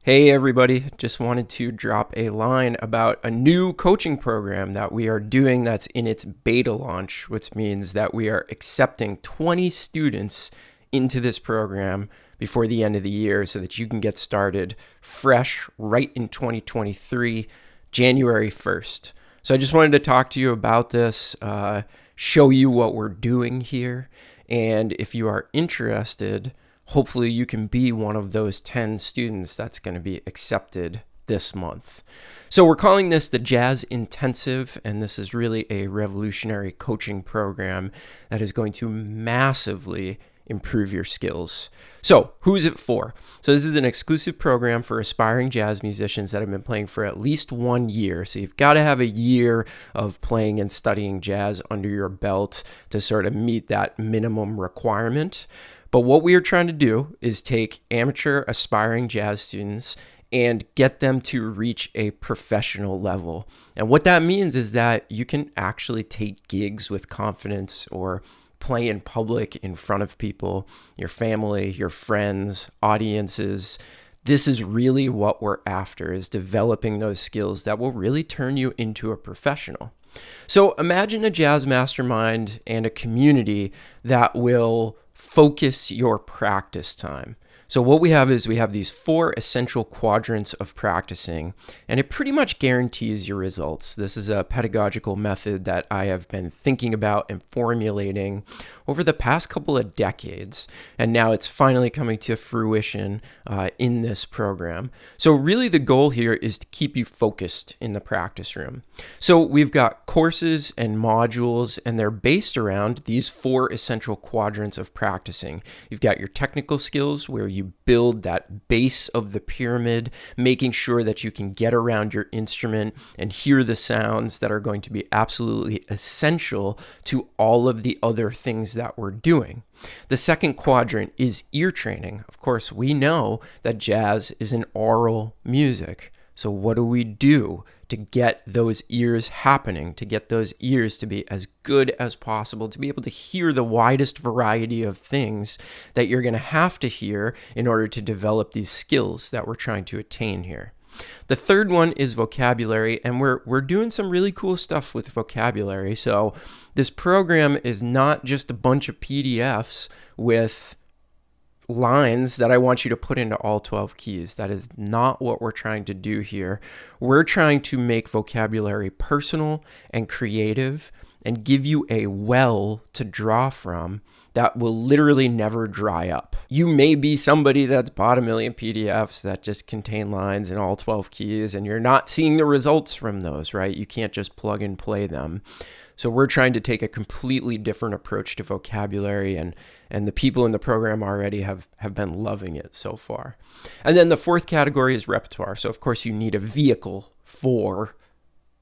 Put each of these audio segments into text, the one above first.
Hey everybody, just wanted to drop a line about a new coaching program that we are doing that's in its beta launch, which means that we are accepting 20 students into this program before the end of the year so that you can get started fresh right in 2023, January 1st. So I just wanted to talk to you about this, show you what we're doing here, and if you are interested, hopefully you can be one of those 10 students that's going to be accepted this month. So we're calling this the Jazz Intensive, and this is really a revolutionary coaching program that is going to massively improve your skills. So who's it for? So this is an exclusive program for aspiring jazz musicians that have been playing for at least 1 year. So you've got to have a year of playing and studying jazz under your belt to sort of meet that minimum requirement. But what we are trying to do is take amateur aspiring jazz students and get them to reach a professional level. And what that means is that you can actually take gigs with confidence or play in public in front of people, your family, your friends, audiences. This is really what we're after, is developing those skills that will really turn you into a professional. So imagine a jazz mastermind and a community that will focus your practice time. So what we have is we have these 4 essential quadrants of practicing, and it pretty much guarantees your results. This is a pedagogical method that I have been thinking about and formulating over the past couple of decades, and now it's finally coming to fruition in this program. So really the goal here is to keep you focused in the practice room. So we've got courses and modules, and they're based around these 4 essential quadrants of practicing. You've got your technical skills, where you build that base of the pyramid, making sure that you can get around your instrument and hear the sounds that are going to be absolutely essential to all of the other things that we're doing. The second quadrant is ear training. Of course, we know that jazz is an aural music. So what do we do to get those ears happening, to get those ears to be as good as possible, to be able to hear the widest variety of things that you're going to have to hear in order to develop these skills that we're trying to attain here? The third one is vocabulary, and we're doing some really cool stuff with vocabulary. So this program is not just a bunch of PDFs with lines that I want you to put into all 12 keys. That is not what we're trying to do here. We're trying to make vocabulary personal and creative and give you a well to draw from that will literally never dry up. You may be somebody that's bought 1 million PDFs that just contain lines in all 12 keys, and you're not seeing the results from those, right? You can't just plug and play them. So we're trying to take a completely different approach to vocabulary, and the people in the program already have been loving it so far. And then the fourth category is repertoire. So of course you need a vehicle for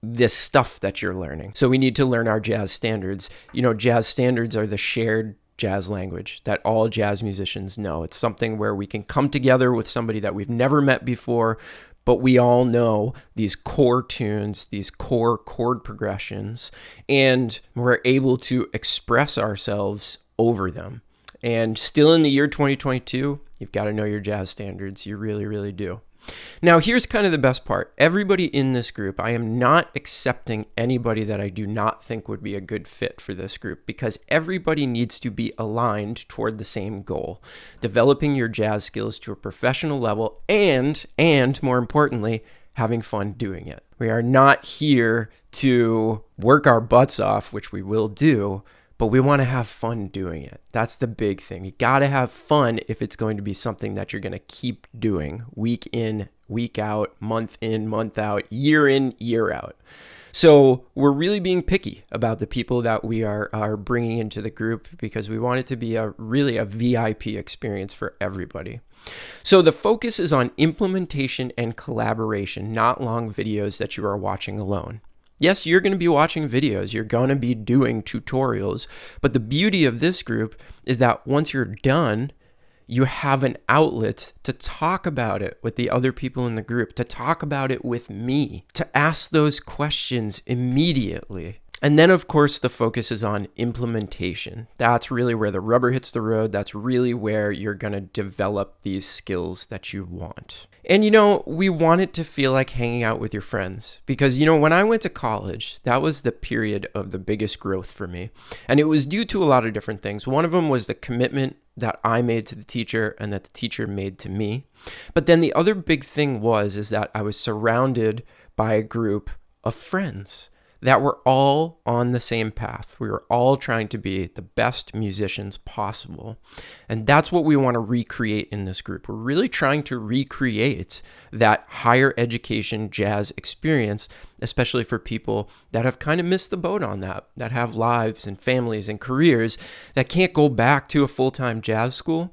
this stuff that you're learning. So we need to learn our jazz standards. You know, jazz standards are the shared jazz language that all jazz musicians know. It's something where we can come together with somebody that we've never met before, but we all know these core tunes, these core chord progressions, and we're able to express ourselves over them. And still in the year 2022, you've got to know your jazz standards. You really, really do. Now, here's kind of the best part. Everybody in this group, I am not accepting anybody that I do not think would be a good fit for this group, because everybody needs to be aligned toward the same goal, developing your jazz skills to a professional level and more importantly, having fun doing it. We are not here to work our butts off, which we will do, but we want to have fun doing it. That's the big thing. You got to have fun if it's going to be something that you're going to keep doing week in, week out, month in, month out, year in, year out. So we're really being picky about the people that we are bringing into the group, because we want it to be really a VIP experience for everybody. So the focus is on implementation and collaboration, not long videos that you are watching alone. Yes, you're going to be watching videos, you're going to be doing tutorials, but the beauty of this group is that once you're done, you have an outlet to talk about it with the other people in the group, to talk about it with me, to ask those questions immediately. And then, of course, the focus is on implementation. That's really where the rubber hits the road. That's really where you're going to develop these skills that you want. And, we want it to feel like hanging out with your friends because, when I went to college, that was the period of the biggest growth for me. And it was due to a lot of different things. One of them was the commitment that I made to the teacher and that the teacher made to me. But then the other big thing is that I was surrounded by a group of friends that were all on the same path. We were all trying to be the best musicians possible. And that's what we want to recreate in this group. We're really trying to recreate that higher education jazz experience, especially for people that have kind of missed the boat on that have lives and families and careers that can't go back to a full-time jazz school.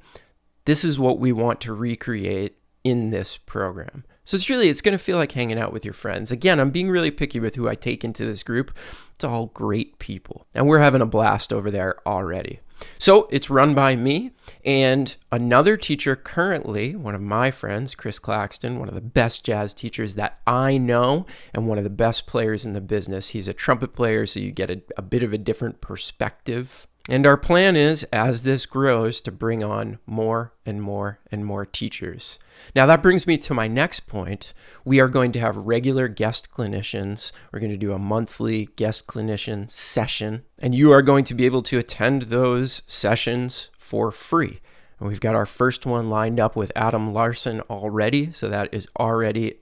This is what we want to recreate in this program. So it's going to feel like hanging out with your friends. Again, I'm being really picky with who I take into this group. It's all great people. And we're having a blast over there already. So it's run by me and another teacher currently, one of my friends, Chris Claxton, one of the best jazz teachers that I know and one of the best players in the business. He's a trumpet player, so you get a bit of a different perspective. And our plan is, as this grows, to bring on more and more and more teachers. Now that brings me to my next point. We are going to have regular guest clinicians. We're going to do a monthly guest clinician session, and you are going to be able to attend those sessions for free. And we've got our first one lined up with Adam Larson already, so that is already,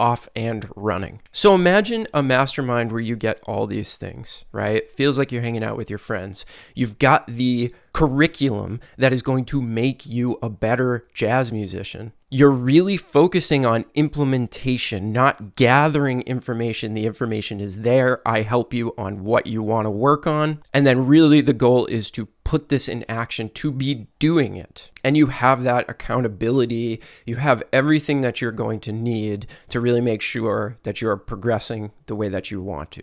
off and running. So imagine a mastermind where you get all these things, right? It feels like you're hanging out with your friends. You've got the curriculum that is going to make you a better jazz musician. You're really focusing on implementation, not gathering information. The information is there. I help you on what you want to work on. And then really the goal is to put this in action, to be doing it. And you have that accountability. You have everything that you're going to need to really make sure that you are progressing the way that you want to.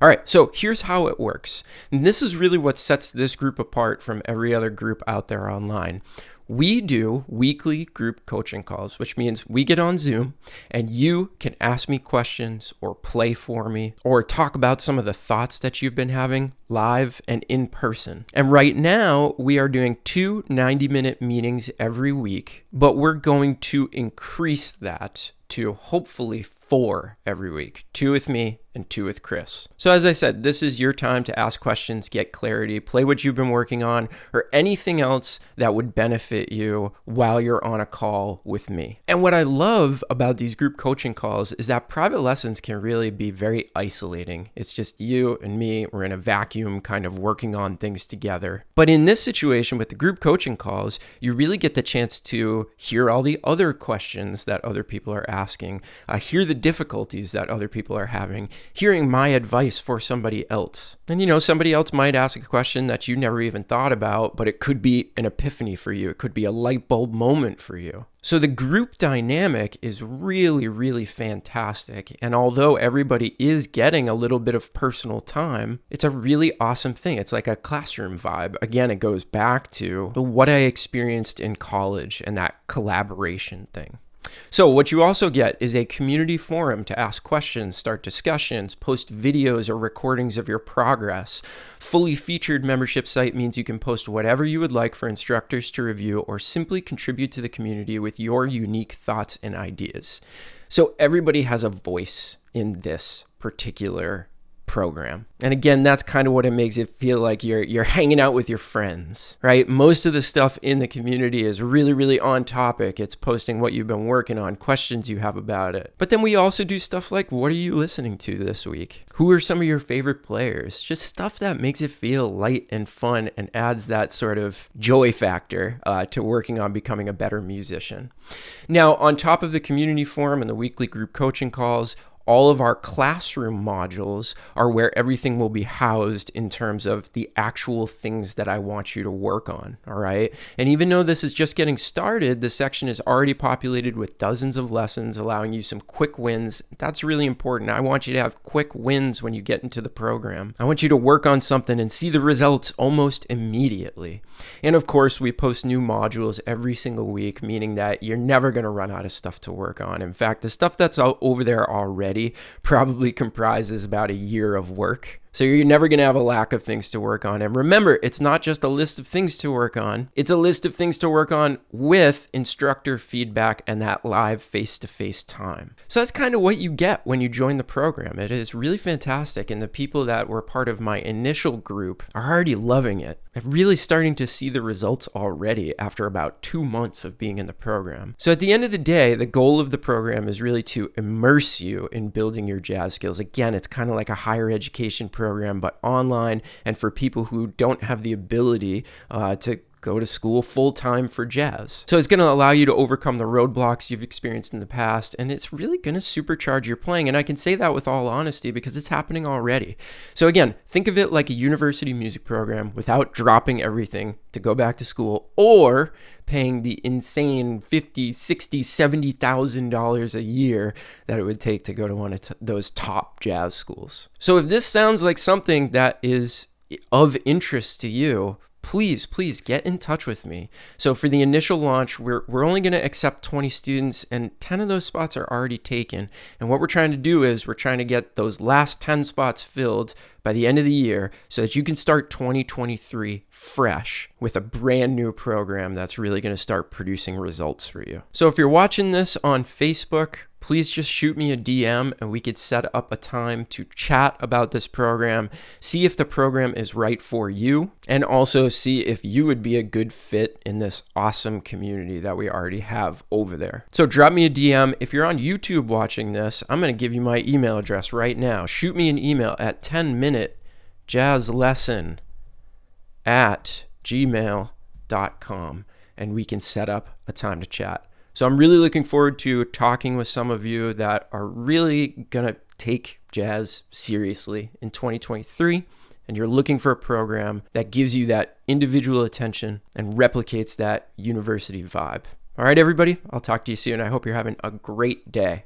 All right, so here's how it works. And this is really what sets this group apart from every other group out there online. We do weekly group coaching calls, which means we get on Zoom and you can ask me questions or play for me or talk about some of the thoughts that you've been having live and in person. And right now we are doing 2 90-minute meetings every week, but we're going to increase that to hopefully 4 every week, 2 with me and 2 with Chris. So as I said, this is your time to ask questions, get clarity, play what you've been working on, or anything else that would benefit you while you're on a call with me. And what I love about these group coaching calls is that private lessons can really be very isolating. It's just you and me, we're in a vacuum kind of working on things together. But in this situation with the group coaching calls, you really get the chance to hear all the other questions that other people are asking, hear the difficulties that other people are having, hearing my advice for somebody else. And somebody else might ask a question that you never even thought about, but it could be an epiphany for you. It could be a light bulb moment for you. So the group dynamic is really, really fantastic. And although everybody is getting a little bit of personal time, it's a really awesome thing. It's like a classroom vibe. Again, it goes back to what I experienced in college and that collaboration thing. So what you also get is a community forum to ask questions, start discussions, post videos or recordings of your progress. Fully featured membership site means you can post whatever you would like for instructors to review or simply contribute to the community with your unique thoughts and ideas. So everybody has a voice in this particular program. And again, that's kind of what it makes it feel like you're hanging out with your friends, right? Most of the stuff in the community is really, really on topic. It's posting what you've been working on, questions you have about it. But then we also do stuff like, what are you listening to this week? Who are some of your favorite players? Just stuff that makes it feel light and fun and adds that sort of joy factor to working on becoming a better musician. Now, on top of the community forum and the weekly group coaching calls, all of our classroom modules are where everything will be housed in terms of the actual things that I want you to work on, all right? And even though this is just getting started, the section is already populated with dozens of lessons, allowing you some quick wins. That's really important. I want you to have quick wins when you get into the program. I want you to work on something and see the results almost immediately. And of course, we post new modules every single week, meaning that you're never going to run out of stuff to work on. In fact, the stuff that's over there already probably comprises about a year of work. So you're never going to have a lack of things to work on. And remember, it's not just a list of things to work on. It's a list of things to work on with instructor feedback and that live face-to-face time. So that's kind of what you get when you join the program. It is really fantastic. And the people that were part of my initial group are already loving it. I'm really starting to see the results already after about 2 months of being in the program. So at the end of the day, the goal of the program is really to immerse you in building your jazz skills. Again, it's kind of like a higher education program, but online and for people who don't have the ability to go to school full-time for jazz. So it's going to allow you to overcome the roadblocks you've experienced in the past, and it's really going to supercharge your playing. And I can say that with all honesty because it's happening already. So again, think of it like a university music program without dropping everything to go back to school or paying the insane $50,000, $60,000, $70,000 a year that it would take to go to one of those top jazz schools. So if this sounds like something that is of interest to you, please get in touch with me. So for the initial launch, we're only going to accept 20 students, and 10 of those spots are already taken. And what we're trying to do is we're trying to get those last 10 spots filled by the end of the year so that you can start 2023 fresh with a brand new program that's really going to start producing results for you. So if you're watching this on Facebook, please just shoot me a DM and we could set up a time to chat about this program, see if the program is right for you, and also see if you would be a good fit in this awesome community that we already have over there. So drop me a DM. If you're on YouTube watching this, I'm going to give you my email address right now. Shoot me an email at 10minutejazzlesson@gmail.com and we can set up a time to chat. So I'm really looking forward to talking with some of you that are really going to take jazz seriously in 2023, and you're looking for a program that gives you that individual attention and replicates that university vibe. All right, everybody, I'll talk to you soon. I hope you're having a great day.